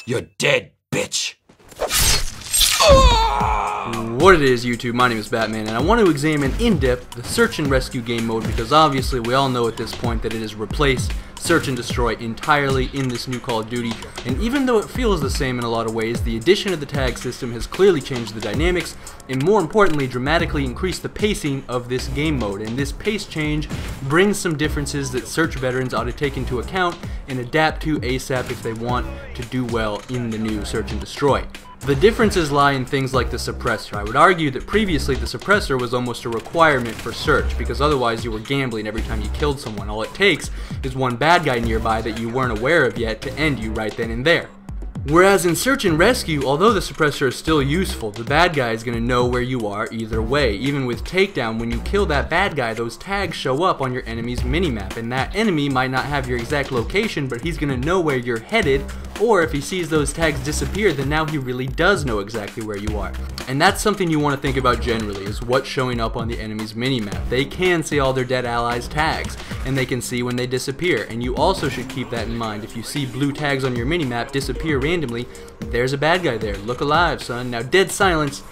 You're dead, bitch. What it is, YouTube, my name is Batman, and I want to examine in depth the search and rescue game mode because obviously we all know at this point that it has replaced search and destroy entirely in this new Call of Duty, and even though it feels the same in a lot of ways, the addition of the tag system has clearly changed the dynamics and more importantly dramatically increased the pacing of this game mode, and this pace change brings some differences that search veterans ought to take into account and adapt to ASAP if they want to do well in the new search and destroy. The differences lie in things like the suppressor. I would argue that previously the suppressor was almost a requirement for search because otherwise you were gambling every time you killed someone. All it takes is one bad guy nearby that you weren't aware of yet to end you right then and there. Whereas in search and rescue, although the suppressor is still useful, the bad guy is going to know where you are either way. Even with takedown, when you kill that bad guy, those tags show up on your enemy's minimap, and that enemy might not have your exact location, but he's going to know where you're headed, or if he sees those tags disappear, then now he really does know exactly where you are. And that's something you want to think about generally, is what's showing up on the enemy's minimap. They can see all their dead allies' tags, and they can see when they disappear, and you also should keep that in mind. If you see blue tags on your minimap disappear randomly, there's a bad guy there. Look alive, son. Now, dead silence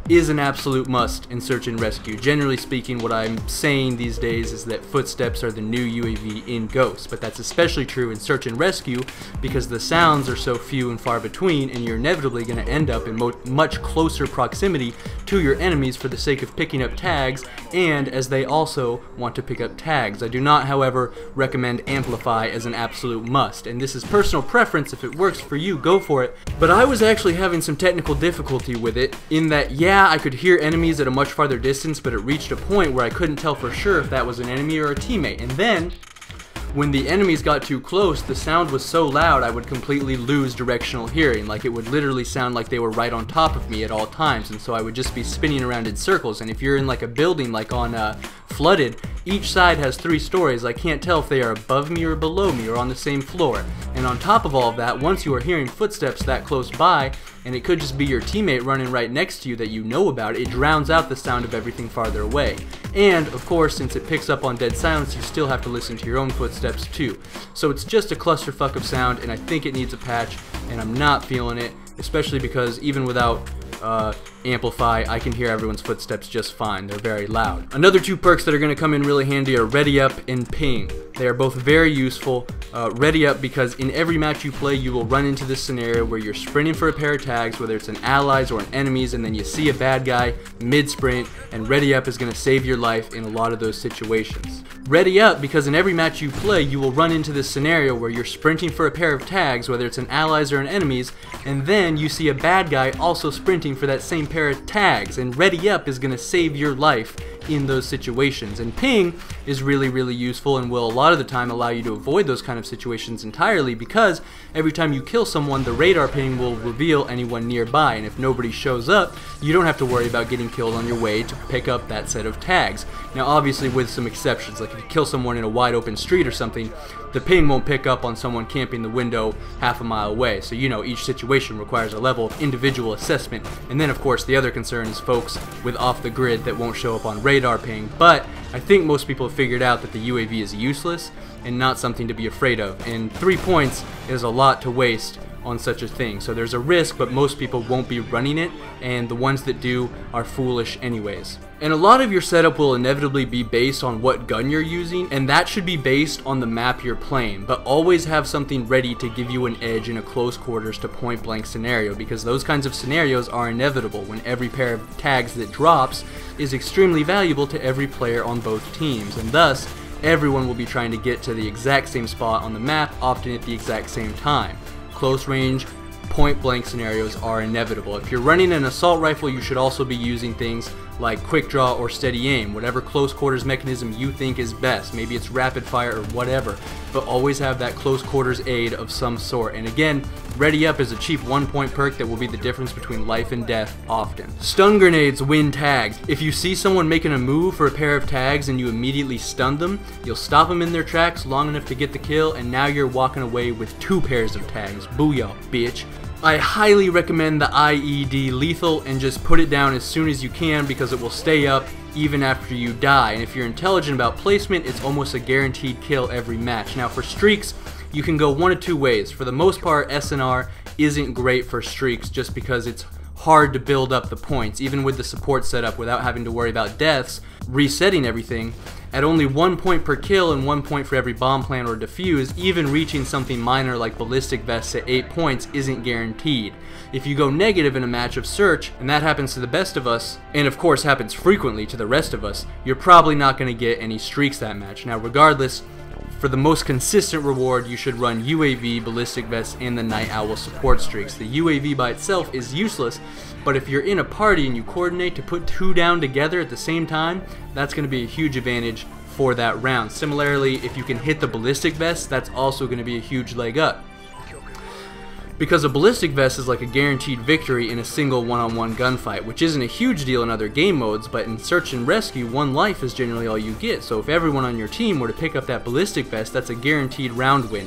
is an absolute must in search and rescue. Generally speaking, what I'm saying these days is that footsteps are the new UAV in Ghost, but that's especially true in search and rescue because the sounds are so few and far between, and you're inevitably going to end up in much closer proximity to your enemies for the sake of picking up tags, and as they also want to pick up tags. I do not, however, recommend Amplify as an absolute must, and this is personal preference. If it works for you, go for it. But I was actually having some technical difficulty with it in that, yeah, I could hear enemies at a much farther distance, but it reached a point where I couldn't tell for sure if that was an enemy or a teammate. And then, when the enemies got too close, the sound was so loud I would completely lose directional hearing. Like, it would literally sound like they were right on top of me at all times, and so I would just be spinning around in circles. And if you're in like a building like on Flooded, each side has 3 stories. I can't tell if they are above me or below me or on the same floor. And on top of all of that, once you are hearing footsteps that close by, and it could just be your teammate running right next to you that you know about, it drowns out the sound of everything farther away. And, of course, since it picks up on dead silence, you still have to listen to your own footsteps too. So it's just a clusterfuck of sound, and I think it needs a patch, and I'm not feeling it, especially because even without Amplify, I can hear everyone's footsteps just fine. They're very loud. Another 2 perks that are going to come in really handy are Ready Up and Ping. They are both very useful. Ready Up because in every match you play, you will run into this scenario where you're sprinting for a pair of tags, whether it's an allies or an enemies, and then you see a bad guy mid-sprint, and Ready Up is going to save your life in a lot of those situations. Ready Up because in every match you play, you will run into this scenario where you're sprinting for a pair of tags, whether it's an allies or an enemies, and then you see a bad guy also sprinting for that same pair of tags, and Ready Up is going to save your life in those situations. And Ping is really useful and will a lot of the time allow you to avoid those kind of situations entirely, because every time you kill someone, the radar ping will reveal anyone nearby, and if nobody shows up, you don't have to worry about getting killed on your way to pick up that set of tags. Now obviously with some exceptions, like if you kill someone in a wide open street or something, the ping won't pick up on someone camping the window half a mile away. So you know each situation requires a level of individual assessment. And then of course the other concern is folks with off the grid that won't show up on radar ping. But I think most people have figured out that the UAV is useless and not something to be afraid of. And 3 points is a lot to waste on such a thing. So there's a risk, but most people won't be running it, and the ones that do are foolish anyways. And a lot of your setup will inevitably be based on what gun you're using, and that should be based on the map you're playing, but always have something ready to give you an edge in a close quarters to point blank scenario, because those kinds of scenarios are inevitable when every pair of tags that drops is extremely valuable to every player on both teams, and thus everyone will be trying to get to the exact same spot on the map, often at the exact same time. Close range, point blank scenarios are inevitable. If you're running an assault rifle, you should also be using things like quick draw or steady aim, whatever close quarters mechanism you think is best. Maybe it's rapid fire or whatever, but always have that close quarters aid of some sort. And again, Ready Up is a cheap 1-point perk that will be the difference between life and death often. Stun grenades win tags. If you see someone making a move for a pair of tags and you immediately stun them, you'll stop them in their tracks long enough to get the kill, and now you're walking away with 2 pairs of tags. Booyah, bitch. I highly recommend the IED Lethal, and just put it down as soon as you can because it will stay up even after you die. And if you're intelligent about placement, it's almost a guaranteed kill every match. Now for streaks, you can go one of 2 ways. For the most part, SNR isn't great for streaks just because it's hard to build up the points, even with the support setup without having to worry about deaths, resetting everything. At only 1 point per kill and 1 point for every bomb plant or defuse, even reaching something minor like ballistic vests at 8 points isn't guaranteed. If you go negative in a match of search, and that happens to the best of us, and of course happens frequently to the rest of us, you're probably not going to get any streaks that match. Now regardless, for the most consistent reward, you should run UAV, ballistic vests, and the Night Owl support streaks. The UAV by itself is useless, but if you're in a party and you coordinate to put 2 down together at the same time, that's going to be a huge advantage for that round. Similarly, if you can hit the ballistic vest, that's also going to be a huge leg up. Because a ballistic vest is like a guaranteed victory in a single one-on-one gunfight, which isn't a huge deal in other game modes, but in search and rescue, 1 life is generally all you get. So if everyone on your team were to pick up that ballistic vest, that's a guaranteed round win,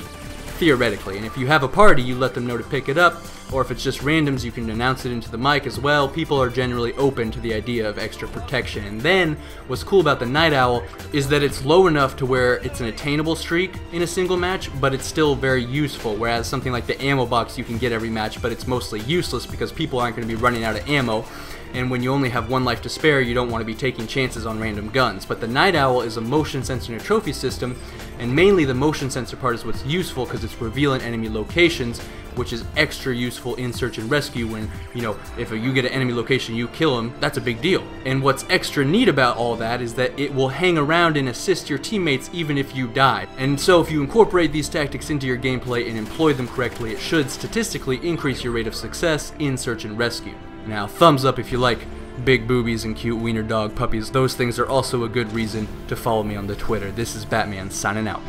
theoretically. And if you have a party, you let them know to pick it up, or if it's just randoms, you can announce it into the mic as well. People are generally open to the idea of extra protection. And then, what's cool about the Night Owl is that it's low enough to where it's an attainable streak in a single match, but it's still very useful, whereas something like the ammo box you can get every match, but it's mostly useless because people aren't going to be running out of ammo. And when you only have 1 life to spare, you don't want to be taking chances on random guns. But the Night Owl is a motion sensor and a trophy system, and mainly the motion sensor part is what's useful because it's revealing enemy locations, which is extra useful in search and rescue when, you know, if you get an enemy location, you kill them, that's a big deal. And what's extra neat about all that is that it will hang around and assist your teammates even if you die. And so if you incorporate these tactics into your gameplay and employ them correctly, it should statistically increase your rate of success in search and rescue. Now, thumbs up if you like big boobies and cute wiener dog puppies. Those things are also a good reason to follow me on the Twitter. This is Batman signing out.